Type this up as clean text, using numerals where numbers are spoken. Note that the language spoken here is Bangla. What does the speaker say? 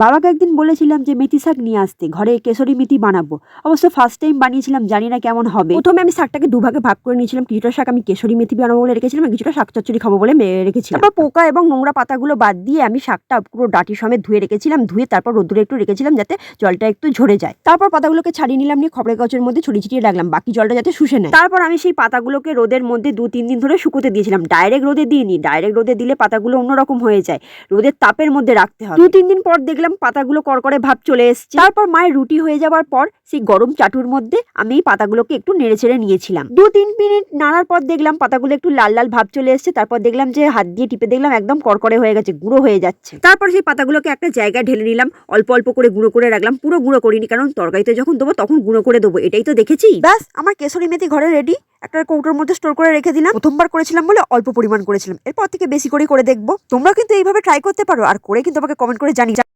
বাবাকে একদিন বলেছিলাম যে মেথি শাক নিয়ে আসতে, ঘরে কেশরী মেথি বানাবো। অবশ্য ফার্স্ট টাইম বানিয়েছিলাম, জানি না কেমন হবে। প্রথমে আমি শাকটাকে দুভাগে ভাগ করে নিয়েছিলাম। কিছুটা শাক আমি কেশরী মেথি বানাবো বলে রেখেছিলাম, আর কিছুটা শাক চচ্চড়ি খাবো বলে রেখেছিলাম। তারপর পোকা এবং নোংরা পাতাগুলো বাদ দিয়ে আমি শাকটা পুরো ডাঁটি সমেত ধুয়ে রেখেছিলাম। ধুয়ে তারপর রোদ্দুরে একটু রেখেছিলাম যাতে জলটা একটু ঝরে যায়। তারপর পাতাগুলোকে ছাড়িয়ে নিলাম, নিয়ে খবরের কাগজের মধ্যে ছড়িয়ে ছিটিয়ে রাখলাম, বাকি জলটা যাতে শুষে নেয়। তারপর আমি সেই পাতাগুলোকে রোদের মধ্যে 2-3 দিন ধরে শুকোতে দিয়েছিলাম। ডাইরেক্ট রোদে দিইনি, ডাইরেক্ট রোদে দিলে পাতাগুলো অন্যরকম হয়ে যায়। রোদের তাপের মধ্যে রাখতে হবে। 2-3 দিন পর দেখলাম পাতাগুলো কড়কড়ে ভাব চলে এসেছে। তারপর মায়ের রুটি হয়ে যাওয়ার পর সেই গরম চাটুর মধ্যে আমি এই পাতাগুলোকে একটু নেড়ে ছেড়ে নিয়েছিলাম। 2-3 মিনিট নাড়ার পর দেখলাম পাতাগুলো একটু লাল লাল ভাব চলে এসেছে। তারপর দেখলাম যে হাত দিয়ে টিপে দেখলাম একদম কড়কড়ে হয়ে গেছে, গুঁড়ো হয়ে যাচ্ছে। তারপর সেই পাতাগুলোকে একটা জায়গায় ঢেলে নিলাম, অল্প অল্প করে গুঁড়ো করে রাখলাম। পুরো গুঁড়ো করিনি, কারণ তরকারিতে যখন দেবো তখন গুঁড়ো করে দেবো, এটাই তো দেখেছি। ব্যাস, আমার কেশরী মেথি ঘরে রেডি। একটা কৌটোর মধ্যে স্টোর করে রেখে দিলাম। প্রথমবার করেছিলাম বলে অল্প পরিমাণ করেছিলাম, এরপর থেকে বেশি করে দেখবো। তোমরা কিন্তু এইভাবে ট্রাই করতে পারো, আর করে কিন্তু আমাকে কমেন্ট করে জানিও।